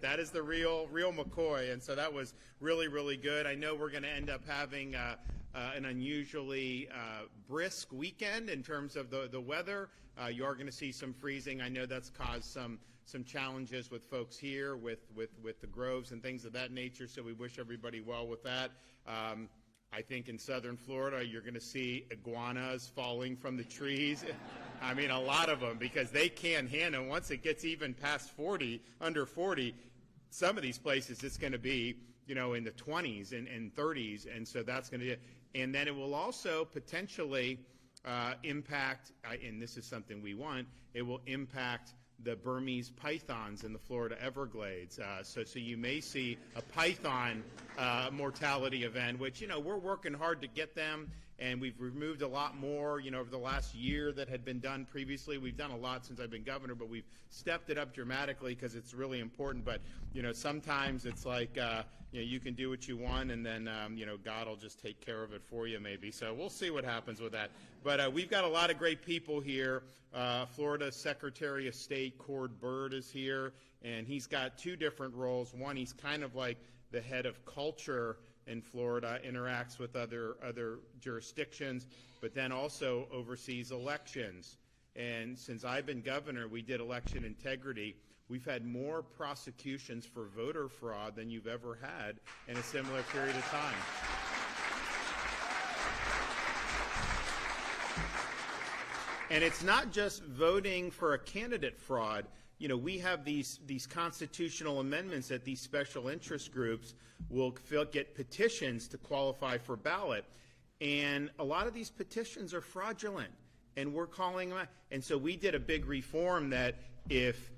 That is the real McCoy, and so that was really, really good. I know we're going to end up having an unusually brisk weekend in terms of the weather. You are going to see some freezing. I know that's caused some challenges with folks here with the groves and things of that nature, so we wish everybody well with that. I think in southern Florida, you're going to see iguanas falling from the trees. I mean, a lot of them, because they can't handle. Once it gets even past 40, under 40, some of these places it's going to be, in the 20s and 30s, and so that's going to be, and then it will also potentially impact, and this is something we want, it will impact the Burmese pythons in the Florida Everglades. So you may see a python mortality event, which, we're working hard to get them, and we've removed a lot more, over the last year that had been done previously. We've done a lot since I've been governor, but we've stepped it up dramatically because it's really important. But, sometimes it's like, you can do what you want, and then, God will just take care of it for you maybe. So we'll see what happens with that. But we've got a lot of great people here. Florida Secretary of State Cord Byrd is here, and he's got two different roles. One, he's kind of like the head of culture in Florida, interacts with other jurisdictions, but then also oversees elections. And since I've been governor, we did election integrity. We've had more prosecutions for voter fraud than you've ever had in a similar period of time. And it's not just voting for a candidate fraud. We have these constitutional amendments that these special interest groups will get petitions to qualify for ballot. And a lot of these petitions are fraudulent, and we're calling them out. And so we did a big reform that if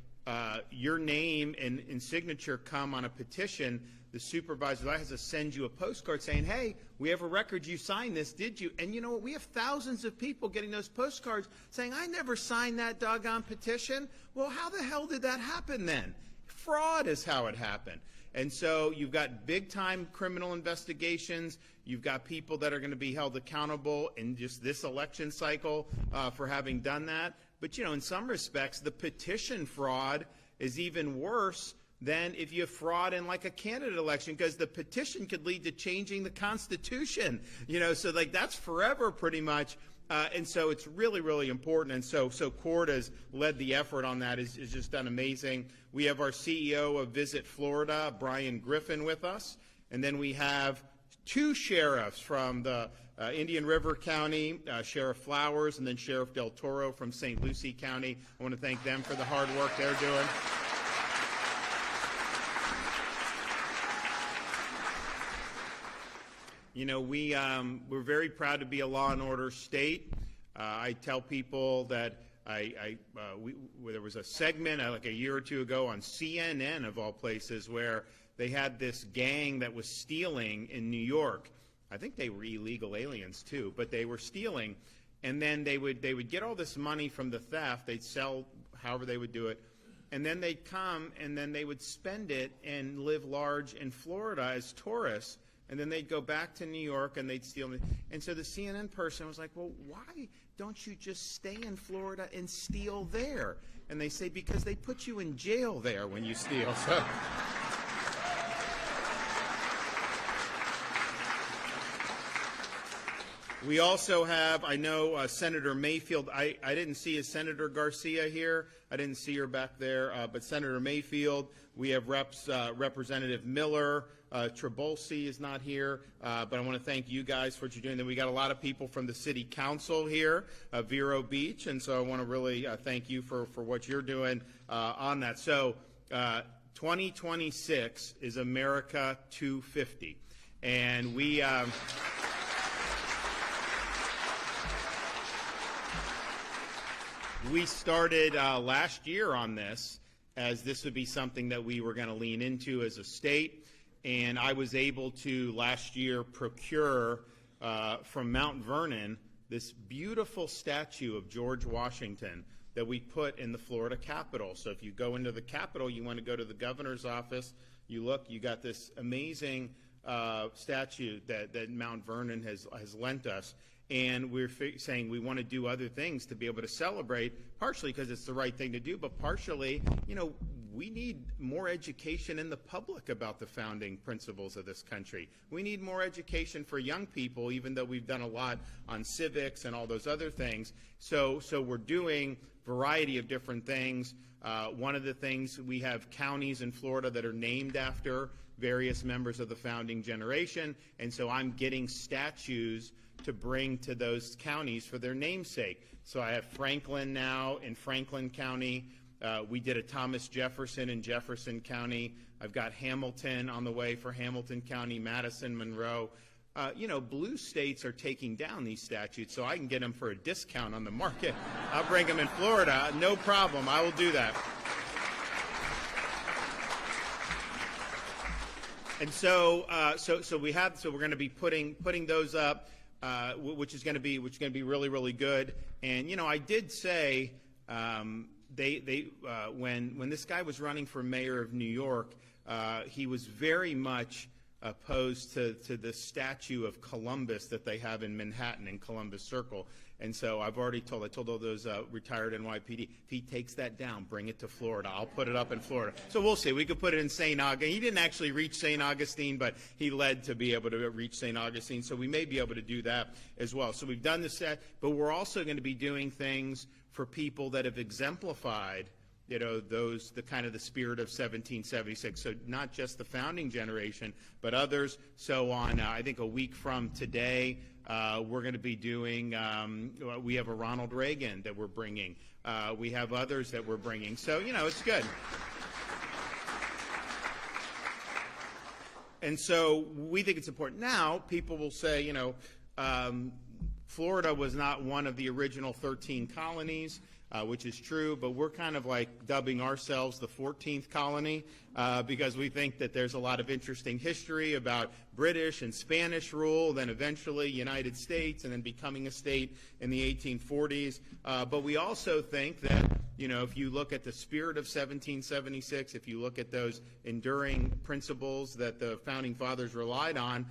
your name and signature come on a petition, the supervisor has to send you a postcard saying, hey, we have a record you signed this, did you? And you know what? We have thousands of people getting those postcards saying, I never signed that doggone petition. Well, how the hell did that happen then? Fraud is how it happened. And so you've got big-time criminal investigations. You've got people that are going to be held accountable in just this election cycle for having done that. But, in some respects, the petition fraud is even worse than if you have fraud in like a candidate election, because the petition could lead to changing the Constitution, so like that's forever pretty much. And so it's really, really important. And so Cord has led the effort on that, is just done amazing. We have our CEO of Visit Florida, Brian Griffin, with us. And then we have two sheriffs from the Indian River County, Sheriff Flowers, and then Sheriff Del Toro from St. Lucie County. I want to thank them for the hard work they're doing. We're very proud to be a law and order state. I tell people that there was a segment like a year or two ago on CNN, of all places, where they had this gang that was stealing in New York. I think they were illegal aliens too, but they were stealing, and then they would get all this money from the theft. They'd sell however they would do it, and then they'd come and then they would spend it and live large in Florida as tourists. And then they'd go back to New York and they'd steal. And so the CNN person was like, well, why don't you just stay in Florida and steal there? And they say, because they put you in jail there when you steal. So. We also have, I know, Senator Mayfield. I didn't see Senator Garcia here. I didn't see her back there. But Senator Mayfield, we have Representative Miller. Trabolsi is not here, but I want to thank you guys for what you're doing. Then we got a lot of people from the city council here, Vero Beach, and so I want to really thank you for what you're doing on that. So 2026 is America 250, and we started last year on this, as this would be something that we were going to lean into as a state. And I was able to last year procure from Mount Vernon this beautiful statue of George Washington that we put in the Florida Capitol. So if you go into the Capitol, you want to go to the governor's office, you look, you got this amazing statue that Mount Vernon has lent us. And we're saying we want to do other things to be able to celebrate, partially because it's the right thing to do, but partially, we need more education in the public about the founding principles of this country. We need more education for young people, even though we've done a lot on civics and all those other things. So we're doing a variety of different things. One of the things, we have counties in Florida that are named after various members of the founding generation, and so I'm getting statues to bring to those counties for their namesake. So I have Franklin now in Franklin County. We did a Thomas Jefferson in Jefferson County. I've got Hamilton on the way for Hamilton County, Madison, Monroe. Blue states are taking down these statutes, so I can get them for a discount on the market. I'll bring them in Florida, no problem. I will do that. And so we're going to be putting those up, which is going to be really, really good. And I did say when this guy was running for mayor of New York, he was very much opposed to the statue of Columbus that they have in Manhattan in Columbus Circle. And so I told all those retired NYPD, if he takes that down, bring it to Florida. I'll put it up in Florida. So we'll see. We could put it in St. Augustine. He didn't actually reach St. Augustine, but he led to be able to reach St. Augustine. So we may be able to do that as well. So we've done this, but we're also going to be doing things for people that have exemplified the kind of the spirit of 1776. So not just the founding generation, but others. So on, I think a week from today, we're going to be doing, we have a Ronald Reagan that we're bringing. We have others that we're bringing. So, it's good. And so we think it's important. Now, people will say, Florida was not one of the original 13 colonies. Which is true, but we're kind of like dubbing ourselves the 14th colony because we think that there's a lot of interesting history about British and Spanish rule, then eventually United States, and then becoming a state in the 1840s. But we also think that, if you look at the spirit of 1776, if you look at those enduring principles that the founding fathers relied on,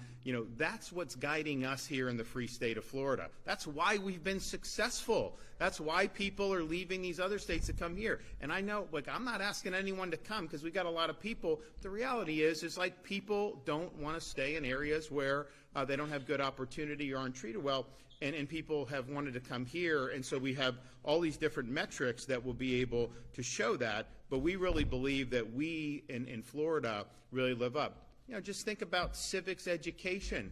that's what's guiding us here in the free state of Florida. That's why we've been successful. That's why people are leaving these other states to come here. And I know, I'm not asking anyone to come because we got a lot of people. The reality is people don't want to stay in areas where they don't have good opportunity or aren't treated well. And people have wanted to come here, and so we have all these different metrics that will be able to show that. But we really believe that we in Florida really live up. Just think about civics education.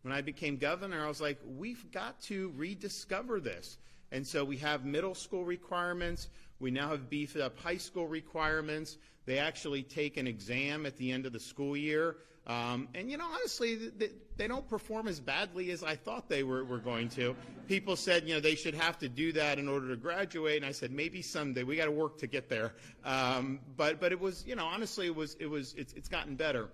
When I became governor, I was like, we've got to rediscover this. And so we have middle school requirements. We now have beefed up high school requirements. They actually take an exam at the end of the school year. And, honestly, they don't perform as badly as I thought they were going to. People said, they should have to do that in order to graduate. And I said, maybe someday. We got to work to get there. But it was, honestly, it's gotten better.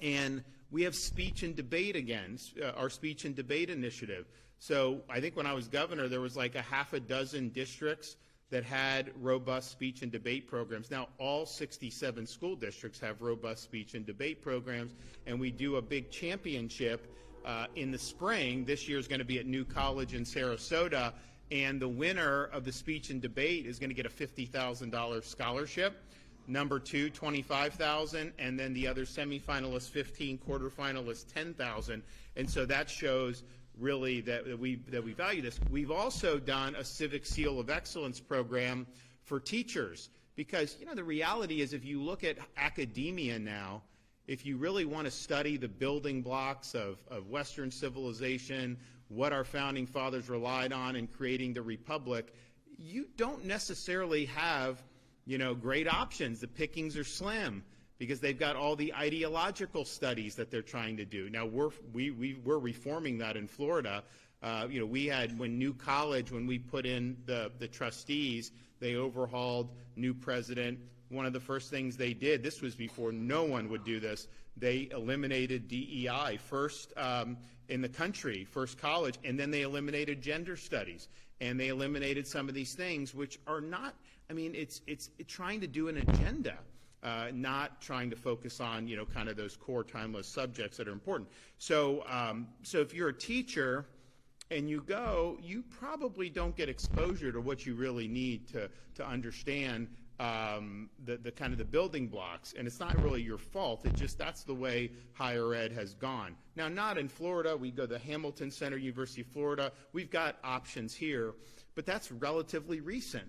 And we have speech and debate again, our speech and debate initiative. So I think when I was governor, there was like a half a dozen districts that had robust speech and debate programs. Now, all 67 school districts have robust speech and debate programs, and we do a big championship in the spring. This year is going to be at New College in Sarasota, and the winner of the speech and debate is going to get a $50,000 scholarship. Number two, $25,000, and then the other semifinalists, 15, quarterfinalists, $10,000. And so that shows really that we value this. We've also done a Civic Seal of Excellence program for teachers because, the reality is if you look at academia now, if you really want to study the building blocks of Western civilization, what our founding fathers relied on in creating the republic, you don't necessarily have great options. The pickings are slim because they've got all the ideological studies that they're trying to do. Now, we're reforming that in Florida. We had, when New College, when we put in the trustees, they overhauled new president. One of the first things they did, this was before no one would do this, they eliminated DEI first in the country, first college, and then they eliminated gender studies. And they eliminated some of these things which are not, it's trying to do an agenda, not trying to focus on, kind of those core timeless subjects that are important. So if you're a teacher and you go, you probably don't get exposure to what you really need to understand the kind of the building blocks, and it's not really your fault. It just, that's the way higher ed has gone. Now, not in Florida. We go to the Hamilton Center, University of Florida. We've got options here, but that's relatively recent.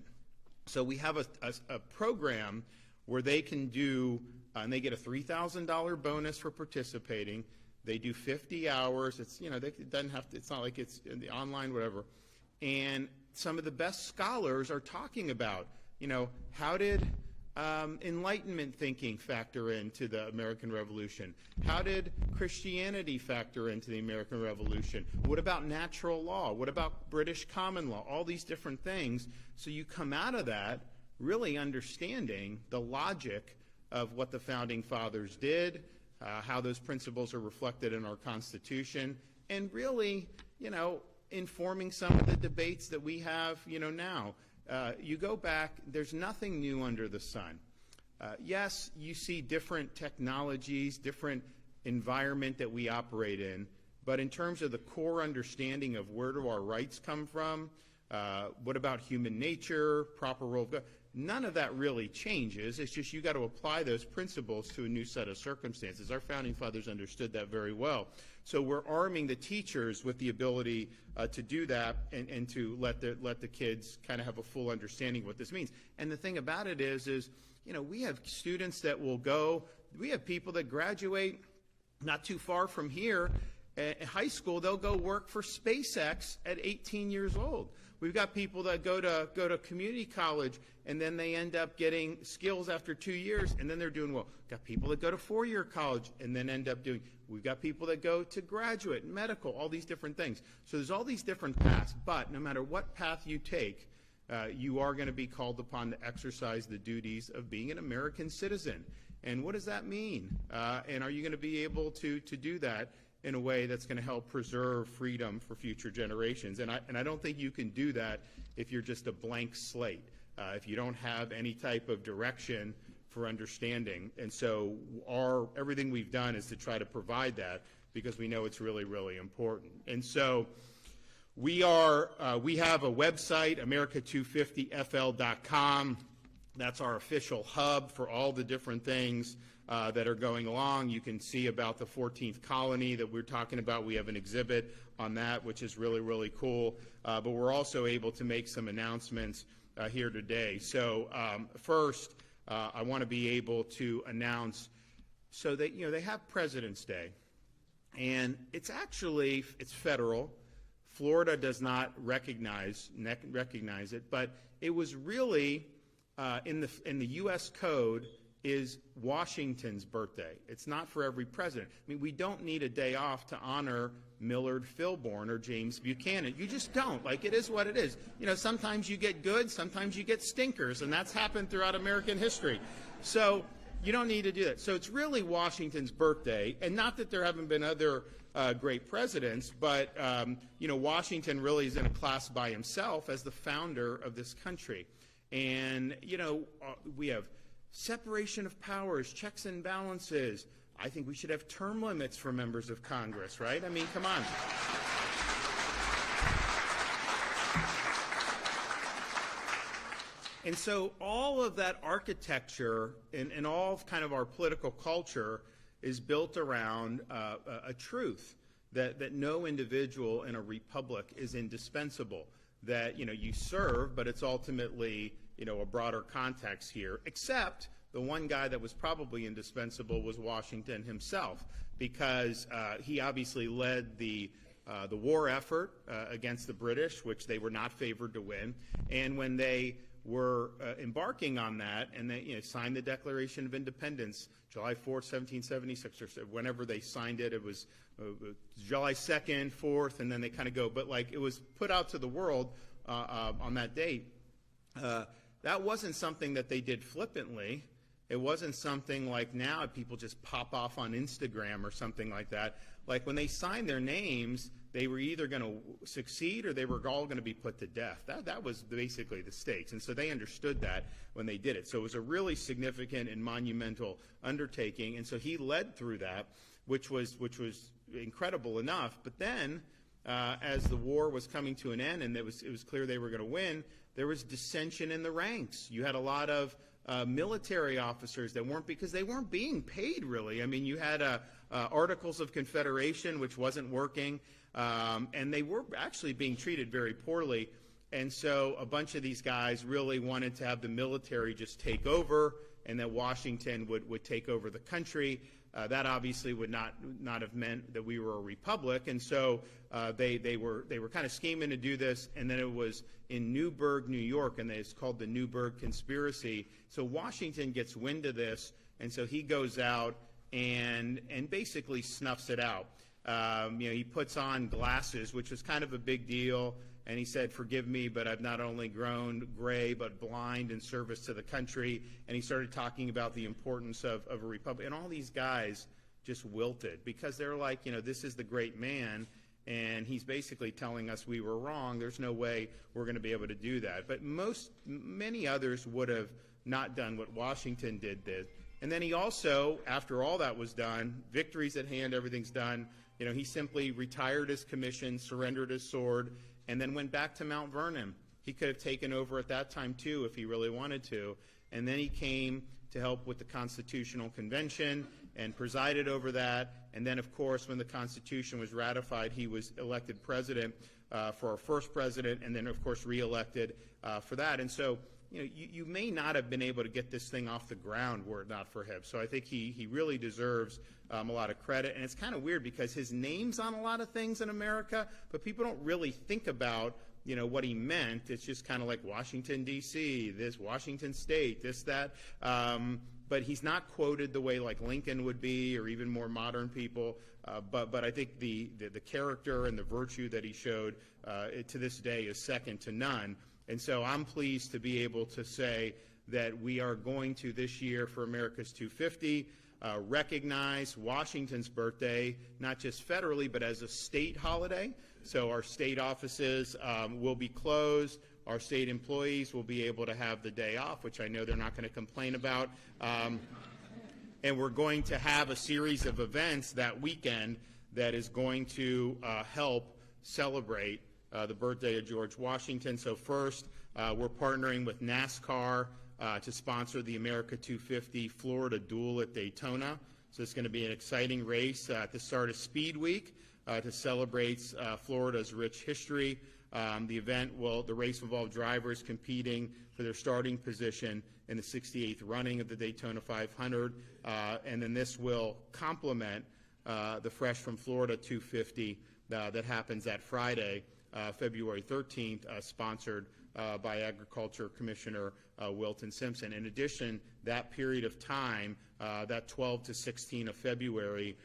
So we have a program where they can do, and they get a $3,000 bonus for participating. They do 50 hours. It's, you know, it doesn't have to, it's not like it's in the online, whatever. And some of the best scholars are talking about, you know, how did Enlightenment thinking factor into the American Revolution? How did Christianity factor into the American Revolution? What about natural law? What about British common law? All these different things. So you come out of that really understanding the logic of what the Founding Fathers did, how those principles are reflected in our Constitution, and really, you know, informing some of the debates that we have, you know, now. You go back, there's nothing new under the sun. Yes, you see different technologies, different environment that we operate in, but in terms of the core understanding of where do our rights come from, what about human nature, proper role of government, none of that really changes. It's just you got to apply those principles to a new set of circumstances. Our Founding Fathers understood that very well. So we're arming the teachers with the ability to do that and to let the kids kind of have a full understanding of what this means. And the thing about it is you know, we have students that will go, we have people that graduate not too far from here at high school, they'll go work for SpaceX at 18 years old. We've got people that go to community college and then they end up getting skills after 2 years and then they're doing well. Got people that go to four-year college and then end up doing, we've got people that go to graduate, medical, all these different things. So there's all these different paths, but no matter what path you take, you are going to be called upon to exercise the duties of being an American citizen. And what does that mean? And are you going to be able to do that in a way that's going to help preserve freedom for future generations? And I don't think you can do that if you're just a blank slate, if you don't have any type of direction for understanding. And so everything we've done is to try to provide that because we know it's really, really important. And so we have a website, America250fl.com. That's our official hub for all the different things that are going along. You can see about the 14th colony that we're talking about. We have an exhibit on that, which is really, really cool. But we're also able to make some announcements here today. So first, I want to be able to announce so that, you know, they have President's Day. And it's federal. Florida does not recognize it, but it was really in the U.S. Code is Washington's birthday. It's not for every president. I mean, we don't need a day off to honor Millard Fillmore or James Buchanan. You just don't. Like, it is what it is. You know, sometimes you get good, sometimes you get stinkers, and that's happened throughout American history. So you don't need to do that. So it's really Washington's birthday, and not that there haven't been other great presidents, but, you know, Washington really is in a class by himself as the founder of this country. And, you know, we have separation of powers, checks and balances. I think we should have term limits for members of Congress, right? I mean, come on. And so all of that architecture and all of kind of our political culture is built around a truth that no individual in a republic is indispensable. That, you know, you serve, but it's ultimately, you know, a broader context here, except the one guy that was probably indispensable was Washington himself, because he obviously led the war effort against the British, which they were not favored to win. And when they were embarking on that, and they, you know, signed the Declaration of Independence, July 4th, 1776, or whenever they signed it, it was July 2nd, 4th, and then they kind of go. But, like, it was put out to the world on that date. That wasn't something that they did flippantly. It wasn't something like now people just pop off on Instagram or something like that. Like, when they signed their names, they were either going to succeed or they were all going to be put to death. That was basically the stakes. And so they understood that when they did it. So it was a really significant and monumental undertaking. And so he led through that, which was incredible enough. But then, as the war was coming to an end and it was clear they were going to win, there was dissension in the ranks. You had a lot of military officers that weren't, because they weren't being paid really. I mean, you had Articles of Confederation, which wasn't working, and they were actually being treated very poorly. And so a bunch of these guys really wanted to have the military just take over, and that Washington would take over the country. That obviously would not have meant that we were a republic, and so they were kind of scheming to do this. And then it was in Newburgh, New York, and it's called the Newburgh Conspiracy. So Washington gets wind of this, and so he goes out and basically snuffs it out. He puts on glasses, which was kind of a big deal. And he said, "Forgive me, but I've not only grown gray, but blind in service to the country." And he started talking about the importance of a republic. And all these guys just wilted because they're like, this is the great man, and he's basically telling us we were wrong. There's no way we're going to be able to do that. But many others would have not done what Washington did. And then he also, after all that was done, victories at hand, everything's done, he simply retired his commission, surrendered his sword, and then went back to Mount Vernon. He could have taken over at that time, too, if he really wanted to. And then he came to help with the Constitutional Convention and presided over that. And then, of course, when the Constitution was ratified, he was elected president for our first president, and then, of course, reelected for that. And so, you may not have been able to get this thing off the ground were it not for him. So I think he really deserves a lot of credit. And it's kind of weird because his name's on a lot of things in America, but people don't really think about, what he meant. It's just kind of like Washington, D.C., this Washington State, this, that. But he's not quoted the way like Lincoln would be, or even more modern people. But I think the character and the virtue that he showed to this day is second to none. And so I'm pleased to be able to say that we are going to, this year for America's 250, recognize Washington's birthday, not just federally, but as a state holiday. So our state offices will be closed. Our state employees will be able to have the day off, which I know they're not going to complain about. And we're going to have a series of events that weekend that is going to help celebrate the birthday of George Washington. So first, we're partnering with NASCAR to sponsor the America 250 Florida Duel at Daytona. So it's going to be an exciting race at the start of Speed Week to celebrate Florida's rich history. The race will involve drivers competing for their starting position in the 68th running of the Daytona 500. And then this will complement the Fresh from Florida 250 that happens that Friday, February 13th, sponsored by Agriculture Commissioner Wilton Simpson. In addition, that period of time, that 12 to 16 of February,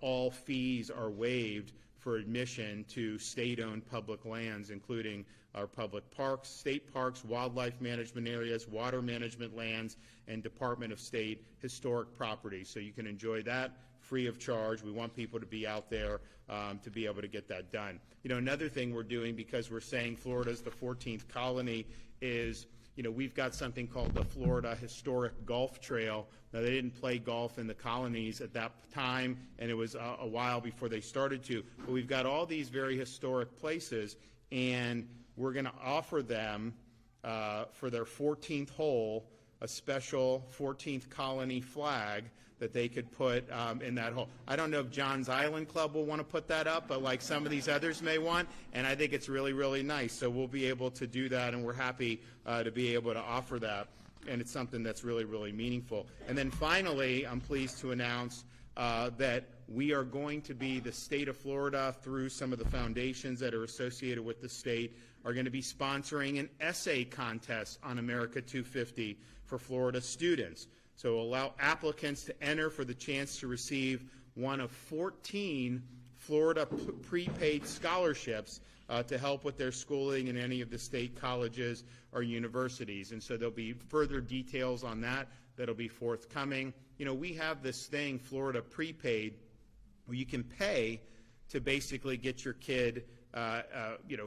all fees are waived for admission to state-owned public lands, including our public parks, state parks, wildlife management areas, water management lands, and Department of State historic properties. So you can enjoy that free of charge. We want people to be out there to be able to get that done. Another thing we're doing, because we're saying Florida's the 14th colony, is we've got something called the Florida Historic Golf Trail. Now, they didn't play golf in the colonies at that time, and it was a while before they started to. But we've got all these very historic places, and we're going to offer them for their 14th hole a special 14th colony flag that they could put in that hole. I don't know if John's Island Club will want to put that up, but like some of these others may want, and I think it's really, really nice. So we'll be able to do that, and we're happy to be able to offer that, and it's something that's really, really meaningful. And then finally, I'm pleased to announce that we are going to be, the state of Florida, through some of the foundations that are associated with the state, are going to be sponsoring an essay contest on America 250 for Florida students. So allow applicants to enter for the chance to receive one of 14 Florida prepaid scholarships to help with their schooling in any of the state colleges or universities. And so there'll be further details on that that'll be forthcoming. We have this thing, Florida Prepaid, where you can pay to basically get your kid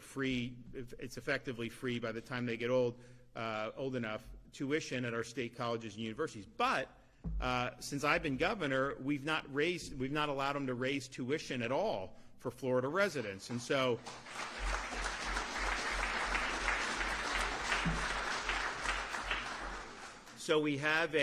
free. It's effectively free by the time they get old enough, tuition at our state colleges and universities. But since I've been governor, we've not allowed them to raise tuition at all for Florida residents. And so So we have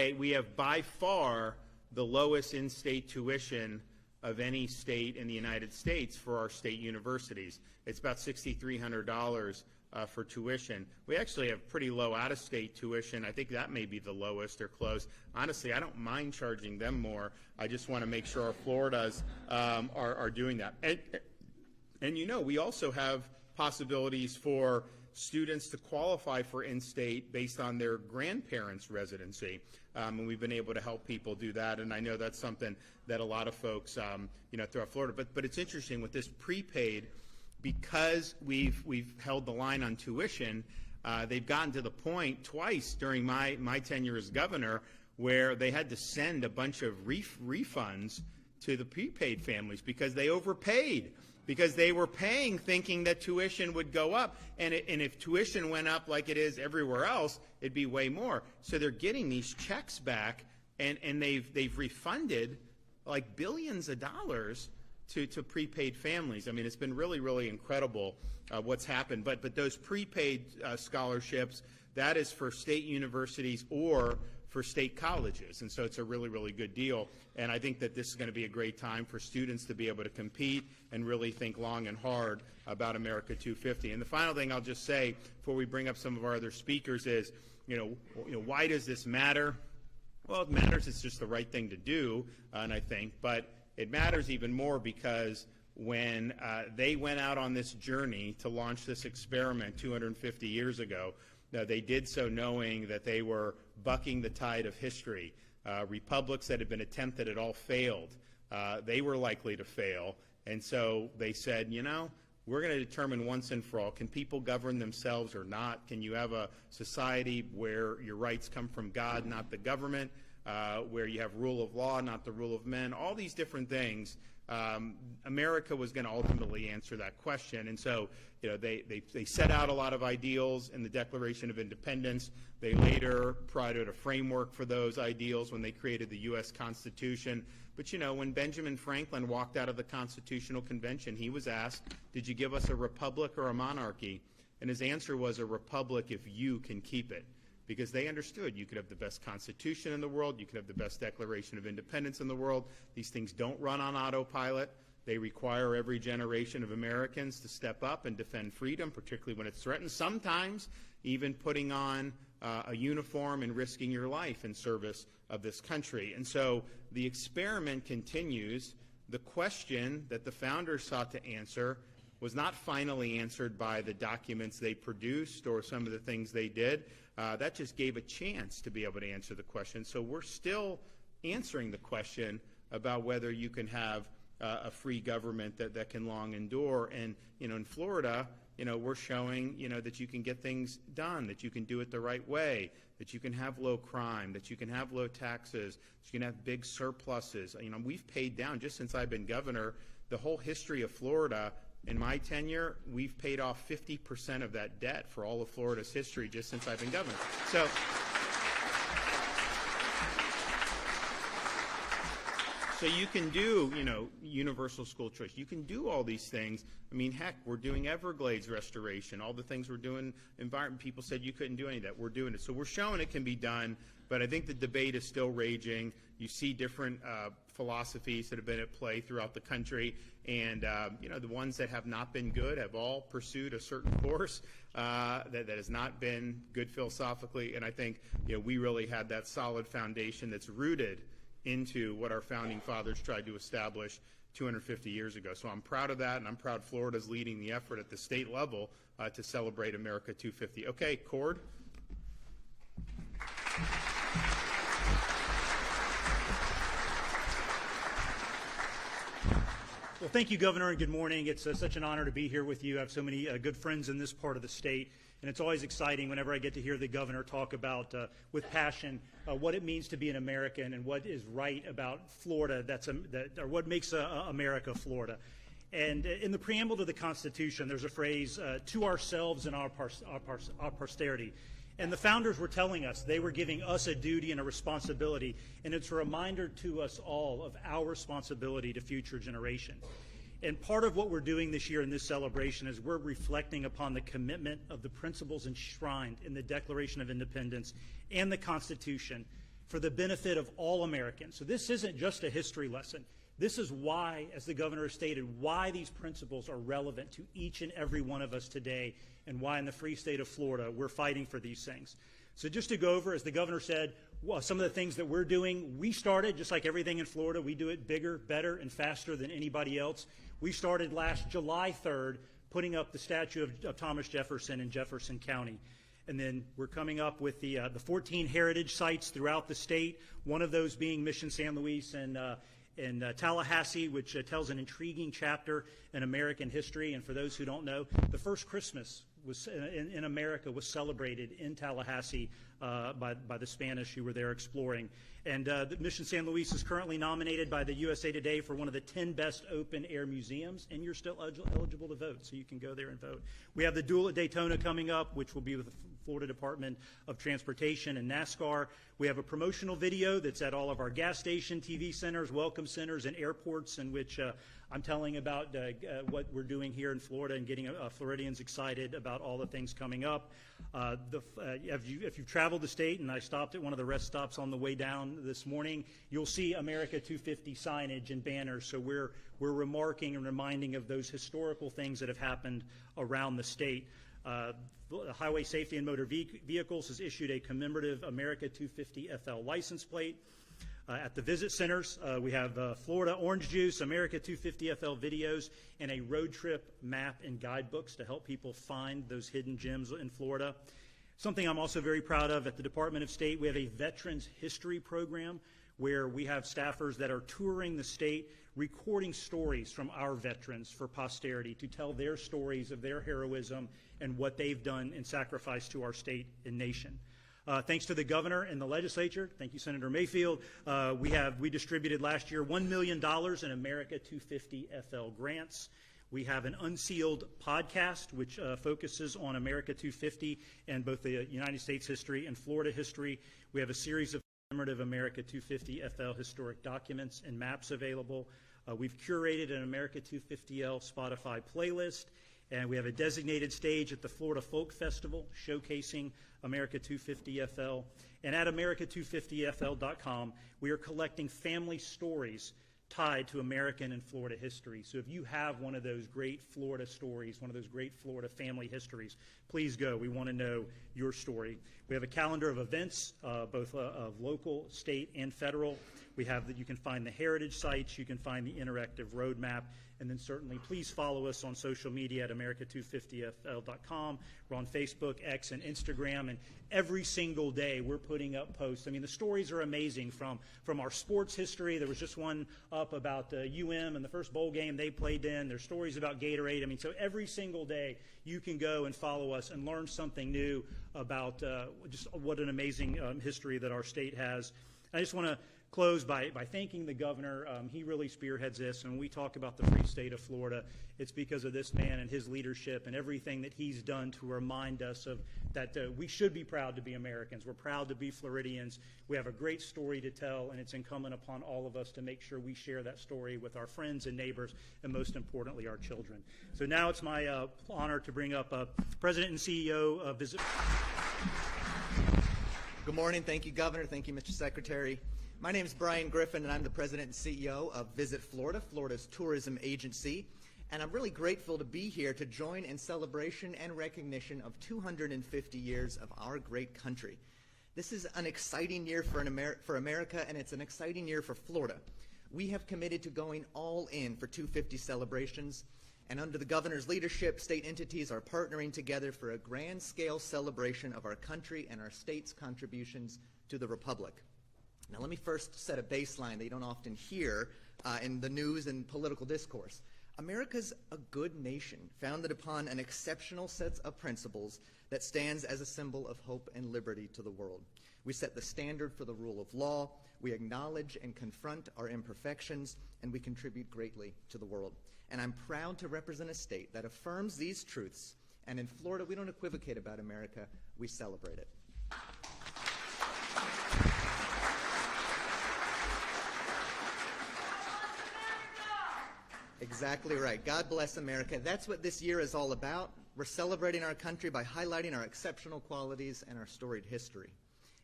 by far the lowest in-state tuition of any state in the United States for our state universities. It's about $6,300 for tuition. We actually have pretty low out-of-state tuition. I think that may be the lowest or close. Honestly, I don't mind charging them more. I just want to make sure our Floridas are doing that. And you know, we also have possibilities for students to qualify for in-state based on their grandparents' residency, and we've been able to help people do that. And I know that's something that a lot of folks, throughout Florida. But it's interesting with this prepaid, because we've held the line on tuition. They've gotten to the point twice during my tenure as governor where they had to send a bunch of refunds to the prepaid families because they overpaid, because they were paying thinking that tuition would go up, and if tuition went up like it is everywhere else, it'd be way more. So they're getting these checks back, and they've refunded like billions of dollars to prepaid families. I mean, it's been really, really incredible what's happened. But those prepaid scholarships, that is for state universities or for state colleges, and so it's a really, really good deal. And I think that this is going to be a great time for students to be able to compete and really think long and hard about America 250. And the final thing I'll just say before we bring up some of our other speakers is, why does this matter? Well, it matters. It's just the right thing to do, and I think, but it matters even more because when they went out on this journey to launch this experiment 250 years ago, they did so knowing that they were bucking the tide of history. Republics that had been attempted had all failed. They were likely to fail. And so they said, we're going to determine once and for all, can people govern themselves or not? Can you have a society where your rights come from God, not the government, where you have rule of law, not the rule of men, all these different things? America was going to ultimately answer that question. And so, they set out a lot of ideals in the Declaration of Independence. They later provided a framework for those ideals when they created the U.S. Constitution. But, when Benjamin Franklin walked out of the Constitutional Convention, he was asked, did you give us a republic or a monarchy? And his answer was a republic if you can keep it. Because they understood you could have the best Constitution in the world, you could have the best Declaration of Independence in the world. These things don't run on autopilot. They require every generation of Americans to step up and defend freedom, particularly when it's threatened, sometimes even putting on a uniform and risking your life in service of this country. And so the experiment continues. The question that the founders sought to answer was not finally answered by the documents they produced or some of the things they did. That just gave a chance to be able to answer the question. So we're still answering the question about whether you can have a free government that can long endure. And, in Florida, we're showing, that you can get things done, that you can do it the right way, that you can have low crime, that you can have low taxes, that you can have big surpluses. We've paid down, just since I've been governor, the whole history of Florida. In my tenure, we've paid off 50% of that debt for all of Florida's history just since I've been governor. So you can do, universal school choice. You can do all these things. I mean, heck, we're doing Everglades restoration. All the things we're doing, environment, people said you couldn't do any of that. We're doing it. So we're showing it can be done, but I think the debate is still raging. You see different philosophies that have been at play throughout the country, and the ones that have not been good have all pursued a certain course that has not been good philosophically, and I think we really had that solid foundation that's rooted into what our founding fathers tried to establish 250 years ago. So I'm proud of that, and I'm proud Florida's leading the effort at the state level to celebrate America 250. Okay, Cord. Well, thank you, Governor, and good morning. It's such an honor to be here with you. I have so many good friends in this part of the state, and it's always exciting whenever I get to hear the Governor talk about, with passion, what it means to be an American and what is right about Florida, or what makes America Florida. And in the preamble to the Constitution, there's a phrase, to ourselves and our posterity. And the founders were telling us, they were giving us a duty and a responsibility, and it's a reminder to us all of our responsibility to future generations. And part of what we're doing this year in this celebration is we're reflecting upon the commitment of the principles enshrined in the Declaration of Independence and the Constitution for the benefit of all Americans. So this isn't just a history lesson. This is why, as the governor has stated, why these principles are relevant to each and every one of us today, and why in the free state of Florida we're fighting for these things. So just to go over, as the governor said, some of the things that we're doing, we started, just like everything in Florida, we do it bigger, better, and faster than anybody else. We started last July 3rd putting up the statue of Thomas Jefferson in Jefferson County. And then we're coming up with the 14 heritage sites throughout the state, one of those being Mission San Luis and Tallahassee, which tells an intriguing chapter in American history. And for those who don't know, the first Christmas was in America was celebrated in Tallahassee by the Spanish who were there exploring. And the Mission San Luis is currently nominated by the USA Today for one of the 10 best open-air museums, and you're still eligible to vote, so you can go there and vote. We have the Duel at Daytona coming up, which will be with the Florida Department of Transportation and NASCAR. We have a promotional video that's at all of our gas station, TV centers, welcome centers, and airports, in which I'm telling about what we're doing here in Florida and getting Floridians excited about all the things coming up. If you've traveled the state, and I stopped at one of the rest stops on the way down this morning, you'll see America 250 signage and banners. So we're remarking and reminding of those historical things that have happened around the state. The Highway Safety and Motor Vehicles has issued a commemorative America 250 FL license plate. At the visit centers, we have Florida Orange Juice, America 250 FL videos, and a road trip map and guidebooks to help people find those hidden gems in Florida. Something I'm also very proud of, at the Department of State, we have a Veterans History program where we have staffers that are touring the state, recording stories from our veterans for posterity to tell their stories of their heroism and what they've done in sacrifice to our state and nation. Thanks to the governor and the legislature, thank you, Senator Mayfield, we distributed last year $1 million in America 250 FL grants. We have an unsealed podcast which focuses on America 250 and both the United States history and Florida history. We have a series of commemorative America 250 FL historic documents and maps available. We've curated an America 250L Spotify playlist, and we have a designated stage at the Florida Folk Festival showcasing America 250 FL. And at America250FL.com, we are collecting family stories tied to American and Florida history. So if you have one of those great Florida stories, one of those great Florida family histories, please go. We want to know your story. We have a calendar of events, both of local, state, and federal. We have that you can find the heritage sites, you can find the interactive roadmap, and then certainly please follow us on social media at America250FL.com. We're on Facebook, X, and Instagram, and every single day we're putting up posts. I mean, the stories are amazing from our sports history. There was just one up about UM and the first bowl game they played in. There's stories about Gatorade. I mean, so every single day you can go and follow us and learn something new about just what an amazing history that our state has. I just want to close by thanking the governor. He really spearheads this, and when we talk about the free state of Florida, it's because of this man and his leadership and everything that he's done to remind us of that we should be proud to be Americans. We're proud to be Floridians. We have a great story to tell, and it's incumbent upon all of us to make sure we share that story with our friends and neighbors, and most importantly, our children. So now it's my honor to bring up President and CEO of Visit. Good morning. Thank you, Governor. Thank you, Mr. Secretary. My name is Brian Griffin, and I'm the President and CEO of Visit Florida, Florida's tourism agency. And I'm really grateful to be here to join in celebration and recognition of 250 years of our great country. This is an exciting year for America, and it's an exciting year for Florida. We have committed to going all in for 250 celebrations, and under the governor's leadership, state entities are partnering together for a grand-scale celebration of our country and our state's contributions to the Republic. Now, let me first set a baseline that you don't often hear in the news and political discourse. America's a good nation, founded upon an exceptional set of principles that stands as a symbol of hope and liberty to the world. We set the standard for the rule of law, we acknowledge and confront our imperfections, and we contribute greatly to the world. And I'm proud to represent a state that affirms these truths, and in Florida, we don't equivocate about America, we celebrate it. Exactly right. God bless America. That's what this year is all about. We're celebrating our country by highlighting our exceptional qualities and our storied history.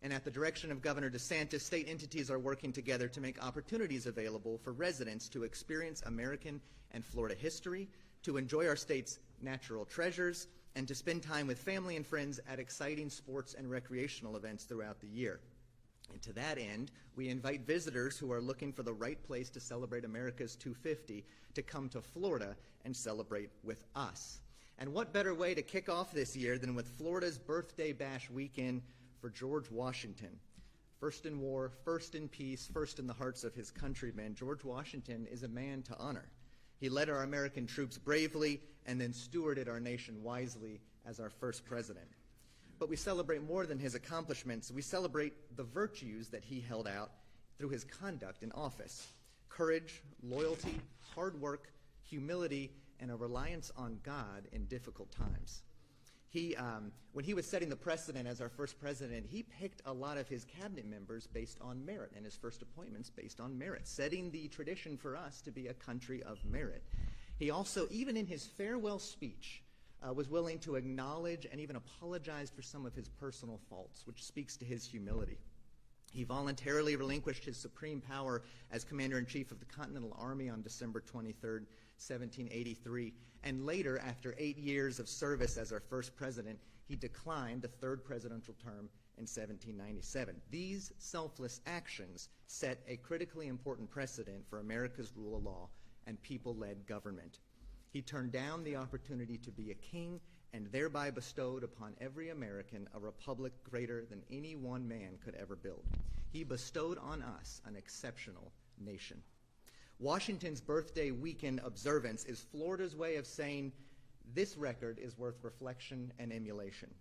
And at the direction of Governor DeSantis, state entities are working together to make opportunities available for residents to experience American and Florida history, to enjoy our state's natural treasures, and to spend time with family and friends at exciting sports and recreational events throughout the year. And to that end, we invite visitors who are looking for the right place to celebrate America's 250 to come to Florida and celebrate with us. And what better way to kick off this year than with Florida's Birthday Bash weekend for George Washington. First in war, first in peace, first in the hearts of his countrymen, George Washington is a man to honor. He led our American troops bravely and then stewarded our nation wisely as our first president. But we celebrate more than his accomplishments. We celebrate the virtues that he held out through his conduct in office. Courage, loyalty, hard work, humility, and a reliance on God in difficult times. When he was setting the precedent as our first president, he picked a lot of his cabinet members based on merit, and his first appointments based on merit, setting the tradition for us to be a country of merit. He also, even in his farewell speech, was willing to acknowledge and even apologize for some of his personal faults, which speaks to his humility. He voluntarily relinquished his supreme power as Commander-in-Chief of the Continental Army on December 23, 1783, and later, after 8 years of service as our first president, he declined a third presidential term in 1797. These selfless actions set a critically important precedent for America's rule of law and people-led government. He turned down the opportunity to be a king and thereby bestowed upon every American a republic greater than any one man could ever build. He bestowed on us an exceptional nation. Washington's birthday weekend observance is Florida's way of saying this record is worth reflection and emulation.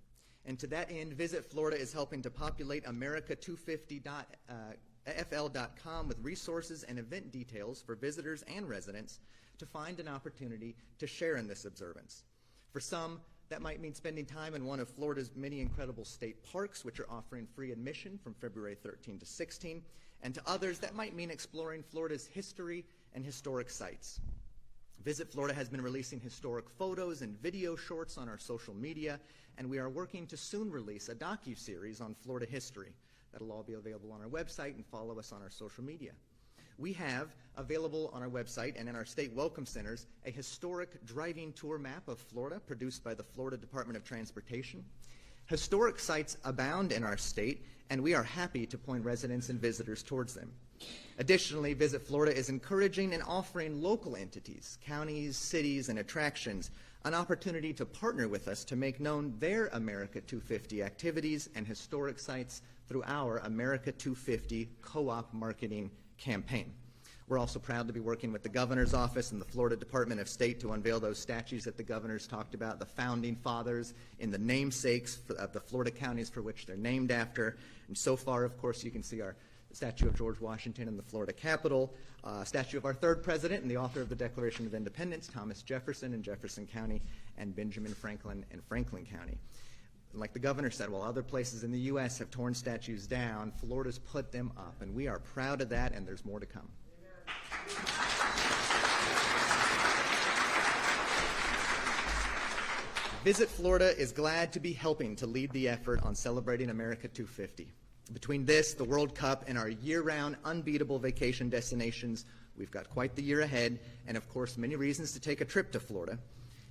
And to that end, Visit Florida is helping to populate America250.fl.com with resources and event details for visitors and residents to find an opportunity to share in this observance. For some, that might mean spending time in one of Florida's many incredible state parks, which are offering free admission from February 13 to 16. And to others, that might mean exploring Florida's history and historic sites. Visit Florida has been releasing historic photos and video shorts on our social media, and we are working to soon release a docuseries on Florida history. That'll all be available on our website, and follow us on our social media. We have available on our website and in our state welcome centers a historic driving tour map of Florida produced by the Florida Department of Transportation. Historic sites abound in our state, and we are happy to point residents and visitors towards them. Additionally, Visit Florida is encouraging and offering local entities, counties, cities, and attractions an opportunity to partner with us to make known their America 250 activities and historic sites through our America 250 co-op marketing campaign. We're also proud to be working with the Governor's Office and the Florida Department of State to unveil those statues that the Governor's talked about, the founding fathers in the namesakes of the Florida counties for which they're named after. And so far, of course, you can see our statue of George Washington in the Florida Capitol, statue of our third president and the author of the Declaration of Independence, Thomas Jefferson in Jefferson County, and Benjamin Franklin in Franklin County. Like the governor said, while other places in the U.S. have torn statues down, Florida's put them up, and we are proud of that, and there's more to come. Visit Florida is glad to be helping to lead the effort on celebrating America 250. Between this, the World Cup, and our year-round unbeatable vacation destinations, we've got quite the year ahead, and of course, many reasons to take a trip to Florida.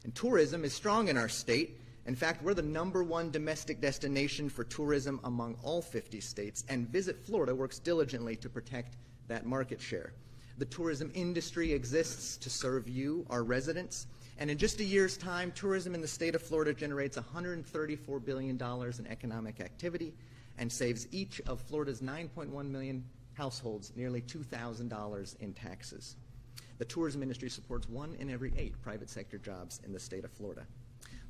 And tourism is strong in our state. In fact, we're the #1 domestic destination for tourism among all 50 states, and Visit Florida works diligently to protect that market share. The tourism industry exists to serve you, our residents, and in just a year's time, tourism in the state of Florida generates $134 billion in economic activity and saves each of Florida's 9.1 million households nearly $2,000 in taxes. The tourism industry supports 1 in every 8 private sector jobs in the state of Florida.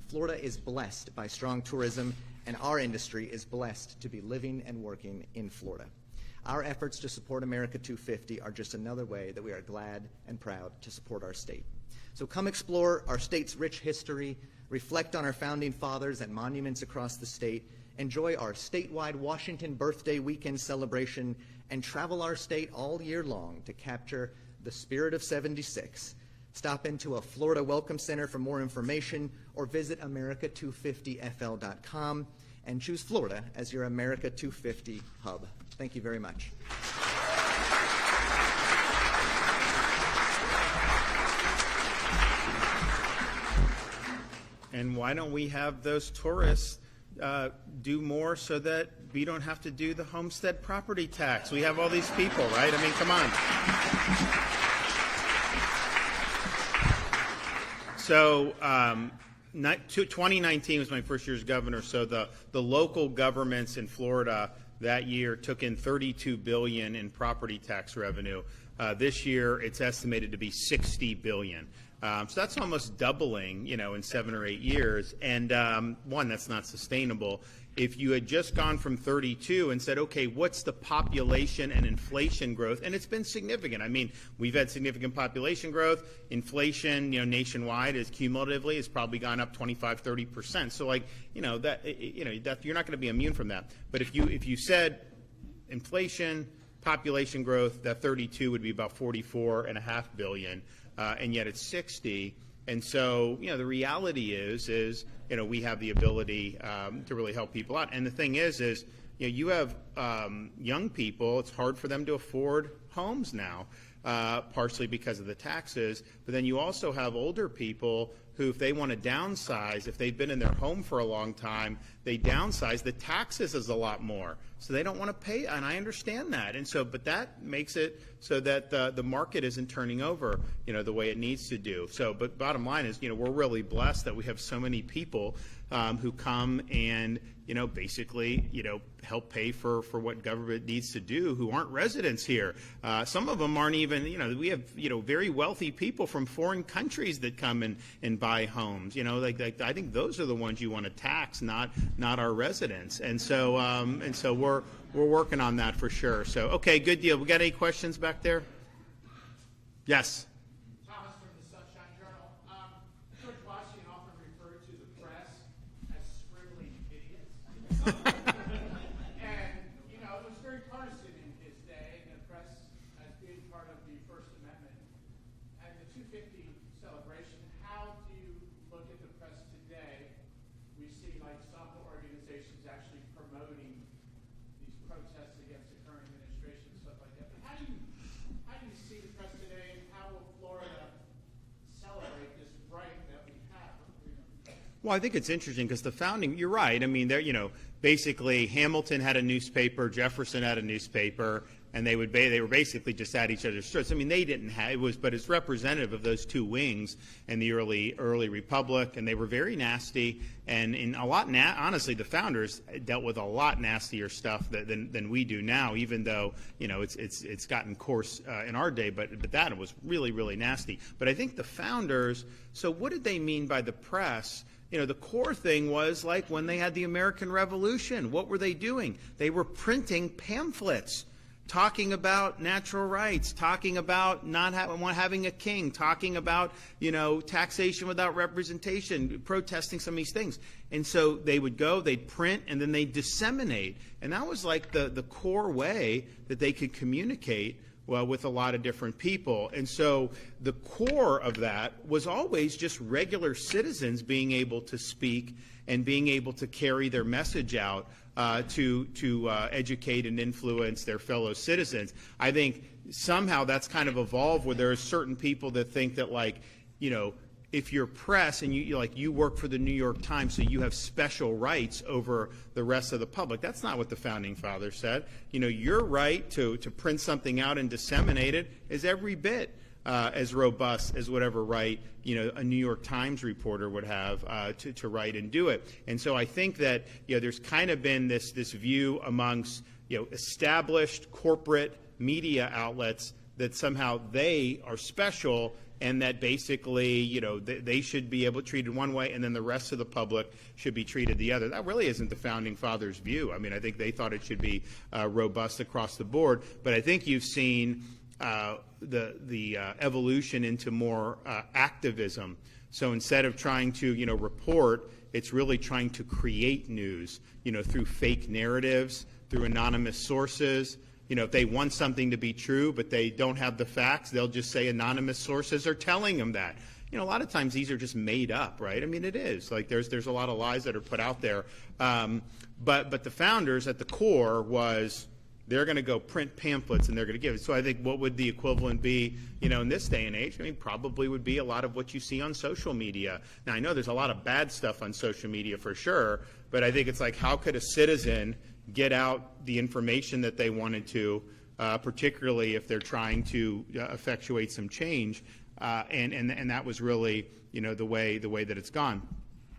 Florida is blessed by strong tourism, and our industry is blessed to be living and working in Florida. Our efforts to support America 250 are just another way that we are glad and proud to support our state. So come explore our state's rich history, reflect on our founding fathers and monuments across the state, enjoy our statewide Washington Birthday Weekend celebration, and travel our state all year long to capture the spirit of '76, Stop into a Florida Welcome Center for more information, or visit America250fl.com and choose Florida as your America 250 hub. Thank you very much. And why don't we have those tourists do more so that we don't have to do the homestead property tax? We have all these people, right? I mean, come on. So 2019 was my first year as governor, so the local governments in Florida that year took in $32 billion in property tax revenue. This year, it's estimated to be $60 billion. So that's almost doubling, in 7 or 8 years. And one, that's not sustainable. If you had just gone from 32 and said, okay, what's the population and inflation growth? And it's been significant. I mean, we've had significant population growth. Inflation, nationwide is cumulatively has probably gone up 25, 30%. So that you're not going to be immune from that. But if you said inflation, population growth, that 32 would be about 44.5 billion. And yet it's 60. And so, the reality is, we have the ability to really help people out. And the thing is, you have young people, it's hard for them to afford homes now, partially because of the taxes. But then you also have older people who, if they want to downsize, if they've been in their home for a long time, they downsize, the taxes is a lot more. So they don't want to pay, and I understand that. And so, but that makes it so that the market isn't turning over, the way it needs to do. So, but bottom line is, we're really blessed that we have so many people who come and, basically, help pay for what government needs to do who aren't residents here. Some of them aren't even, we have, very wealthy people from foreign countries that come and buy homes. I think those are the ones you want to tax, not our residents. And so we're working on that for sure. So, okay, good deal. We got any questions back there? Yes. Thomas from the Sunshine Journal. George Washington often referred to the press as scribbling idiots. And, it was very partisan in his day, and the press as being part of the First Amendment. And the 250 celebration, how do you look at the press today? We see, some organizations actually promoting these protests against the current administration and stuff like that. But how do you see the press today, and how will Florida celebrate this right that we have? Well, I think it's interesting because the founding, you're right. I mean, basically Hamilton had a newspaper, Jefferson had a newspaper, and they were basically just at each other's throats. I mean, they didn't have but it's representative of those two wings in the early republic, and they were very nasty. And in a lot, honestly, the founders dealt with a lot nastier stuff than we do now. Even though it's gotten coarse in our day, but that was really, really nasty. But I think the founders. So what did they mean by the press? The core thing was like when they had the American Revolution. What were they doing? They were printing pamphlets talking about natural rights, talking about not having a king, talking about, taxation without representation, protesting some of these things. And so they would go, they'd print, and then they'd disseminate. And that was like the core way that they could communicate with a lot of different people. And so the core of that was always just regular citizens being able to speak and being able to carry their message out to educate and influence their fellow citizens. I think somehow that's kind of evolved where there are certain people that think that, if you're press and you work for the New York Times, so you have special rights over the rest of the public. That's not what the founding fathers said. Your right to print something out and disseminate it is every bit as robust as whatever right a New York Times reporter would have to write and do it. And so I think that there's kind of been this view amongst established corporate media outlets that somehow they are special, and that basically, they should be able to treat it one way, and then the rest of the public should be treated the other. That really isn't the founding fathers' view. I mean, I think they thought it should be robust across the board. But I think you've seen the evolution into more activism. So instead of trying to, report, it's really trying to create news, through fake narratives, through anonymous sources, if they want something to be true, but they don't have the facts, they'll just say anonymous sources are telling them that. A lot of times these are just made up, right? I mean, it is. Like, there's a lot of lies that are put out there. But the founders at the core was, they're going to go print pamphlets and they're going to give it. So I think what would the equivalent be, in this day and age? I mean, probably would be a lot of what you see on social media. Now, I know there's a lot of bad stuff on social media for sure, but I think it's like, how could a citizen get out the information that they wanted to, particularly if they're trying to effectuate some change? And that was really, the way that it's gone.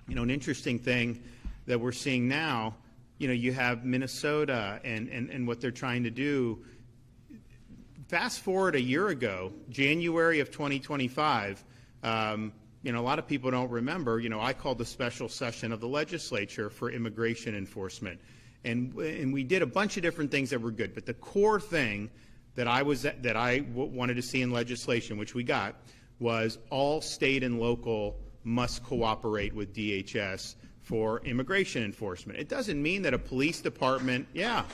An interesting thing that we're seeing now, you have Minnesota and what they're trying to do. Fast forward a year ago, January of 2025, a lot of people don't remember, I called a special session of the legislature for immigration enforcement. And we did a bunch of different things that were good. But the core thing that I wanted to see in legislation, which we got, was all state and local must cooperate with DHS for immigration enforcement. It doesn't mean that a police department, It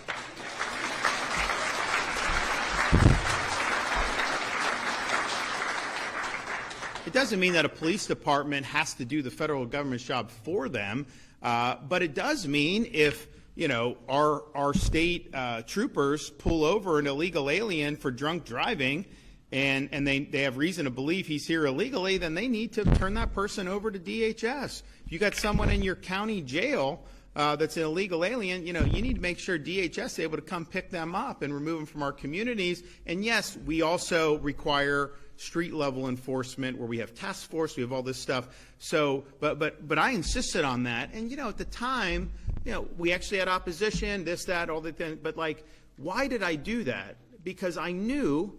doesn't mean that a police department has to do the federal government's job for them, but it does mean if our state troopers pull over an illegal alien for drunk driving, and they have reason to believe he's here illegally, then they need to turn that person over to DHS. If you got someone in your county jail that's an illegal alien, you need to make sure DHS is able to come pick them up and remove them from our communities. And yes, we also require street level enforcement where we have task force, we have all this stuff. So, but I insisted on that. And at the time, we actually had opposition, this, that, all the things. But like, why did I do that? Because I knew,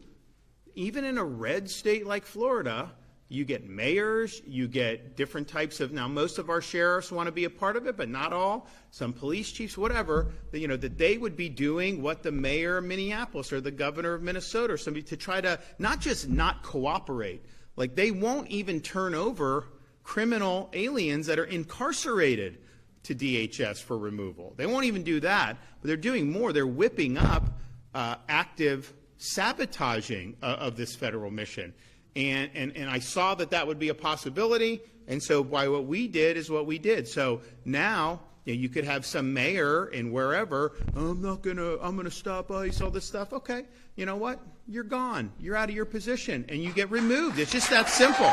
even in a red state like Florida, you get mayors, you get different types of, now most of our sheriffs want to be a part of it, but not all, some police chiefs, whatever, that they would be doing what the mayor of Minneapolis or the governor of Minnesota or somebody to try to not just not cooperate, like they won't even turn over criminal aliens that are incarcerated to DHS for removal. They won't even do that, but they're doing more. They're whipping up active sabotaging of this federal mission. And I saw that would be a possibility, and so what we did is what we did. So now you could have some mayor in wherever, I'm gonna stop ICE, all this stuff. Okay, you know what? You're gone. You're out of your position, and you get removed. It's just that simple.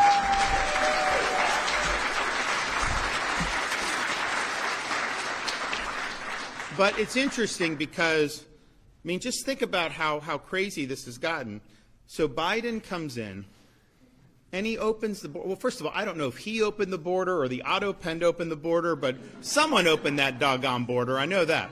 But it's interesting because, just think about how crazy this has gotten. So Biden comes in, and he opens the border. Well, first of all, I don't know if he opened the border or the auto pen opened the border, but someone opened that doggone border. I know that.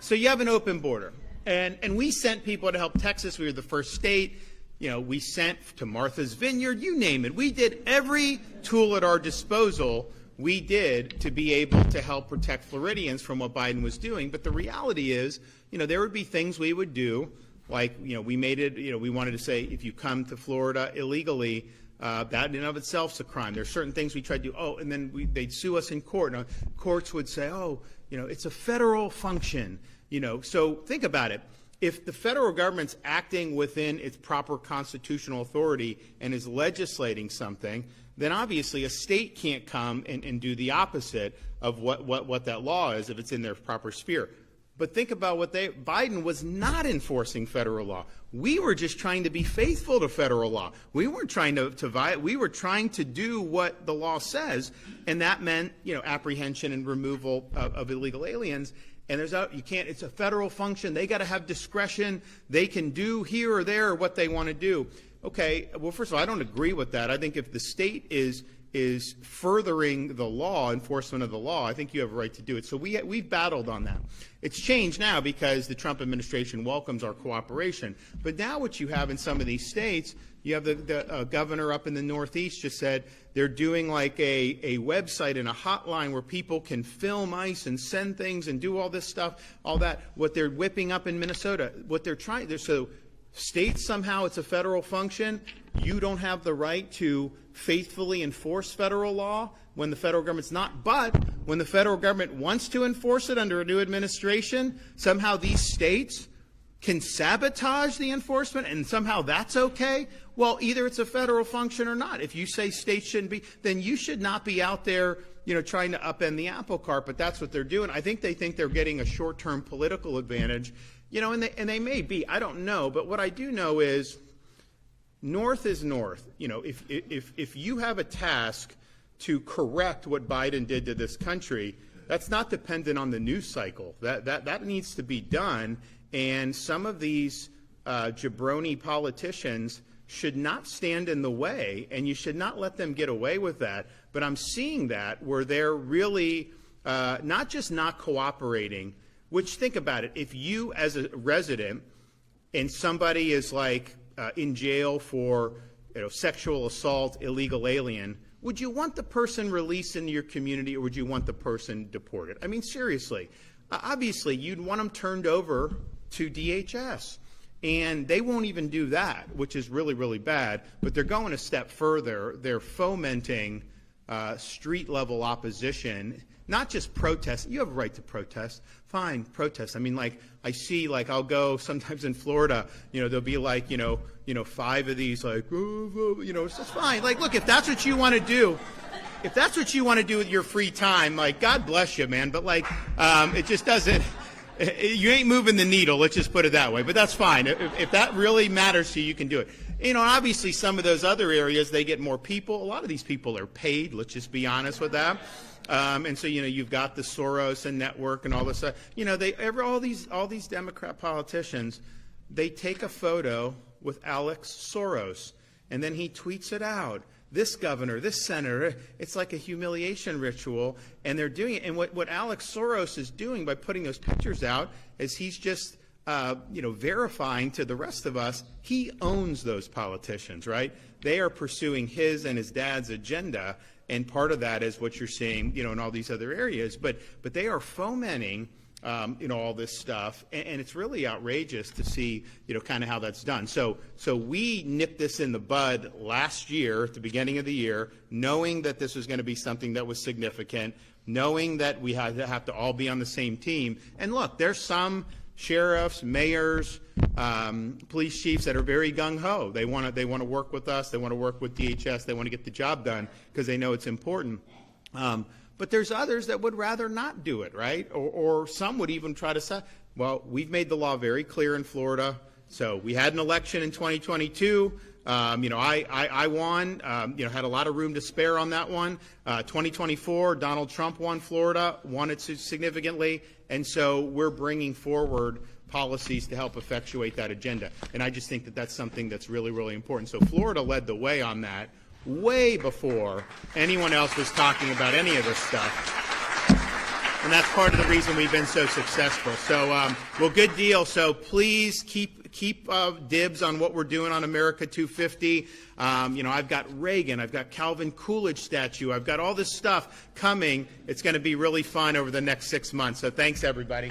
So you have an open border. And we sent people to help Texas. We were the first state. We sent to Martha's Vineyard, you name it. We did every tool at our disposal we did to be able to help protect Floridians from what Biden was doing. But the reality is, there would be things we would do, like, we made it, we wanted to say, if you come to Florida illegally, that in and of itself is a crime. There's certain things we tried to do, and then they'd sue us in court. Now, courts would say, it's a federal function, So think about it. If the federal government's acting within its proper constitutional authority and is legislating something, then obviously a state can't come and do the opposite of what that law is if it's in their proper sphere. But think about Biden was not enforcing federal law. We were just trying to be faithful to federal law. We weren't trying to violate. We were trying to do what the law says, and that meant, apprehension and removal of illegal aliens. And it's a federal function. They got to have discretion. They can do here or there what they want to do. Okay, well, first of all, I don't agree with that. I think if the state is furthering the law, enforcement of the law, I think you have a right to do it. So we've battled on that. It's changed now because the Trump administration welcomes our cooperation. But now what you have in some of these states, you have the governor up in the Northeast just said they're doing like a website and a hotline where people can film ICE and send things and do all this stuff, all that. What they're whipping up in Minnesota, what they're trying, so states somehow it's a federal function. You don't have the right to faithfully enforce federal law when the federal government's not. But when the federal government wants to enforce it under a new administration, somehow these states can sabotage the enforcement and somehow that's okay, well, either it's a federal function or not. If you say states shouldn't be, then you should not be out there, trying to upend the apple cart, but that's what they're doing. I think they think they're getting a short-term political advantage, and they may be. I don't know, but what I do know is North is North. If you have a task to correct what Biden did to this country, that's not dependent on the news cycle. That needs to be done, and some of these jabroni politicians should not stand in the way, and you should not let them get away with that. But I'm seeing that where they're really not just not cooperating, which, think about it, if you as a resident and somebody is like in jail for sexual assault, illegal alien, would you want the person released into your community or would you want the person deported? I mean, seriously. Obviously, you'd want them turned over to DHS. And they won't even do that, which is really, really bad. But they're going a step further. They're fomenting street-level opposition, not just protest. You have a right to protest. Fine, protest. I mean, I see, I'll go sometimes in Florida, there'll be 5 of these, it's just fine. Look, if that's what you want to do, with your free time, God bless you, man. But it just doesn't. You ain't moving the needle, let's just put it that way. But that's fine. If that really matters to you, you can do it. Obviously some of those other areas, they get more people. A lot of these people are paid, let's just be honest with that. And so, you've got the Soros and network and all this stuff. All these Democrat politicians, they take a photo with Alex Soros, and then he tweets it out. This governor, this senator, it's like a humiliation ritual, and they're doing it. And what Alex Soros is doing by putting those pictures out is he's just, verifying to the rest of us he owns those politicians, right? They are pursuing his and his dad's agenda, and part of that is what you're seeing, in all these other areas. But they are fomenting all this stuff, and it's really outrageous to see, kind of how that's done. So we nipped this in the bud last year, at the beginning of the year, knowing that this was going to be something that was significant, knowing that we had to have to all be on the same team. And look, there's some sheriffs, mayors, police chiefs that are very gung-ho. They want to work with us. They want to work with DHS. They want to get the job done because they know it's important. But there's others that would rather not do it, right? Or some would even try to say, well, we've made the law very clear in Florida. So we had an election in 2022. I won, had a lot of room to spare on that one. 2024, Donald Trump won Florida, won it significantly. And so we're bringing forward policies to help effectuate that agenda. And I just think that that's something that's really, really important. So Florida led the way on that way before anyone else was talking about any of this stuff. And that's part of the reason we've been so successful. So, well, good deal. So please keep dibs on what we're doing on America 250. I've got Reagan, I've got Calvin Coolidge statue, I've got all this stuff coming. It's going to be really fun over the next 6 months. So thanks, everybody.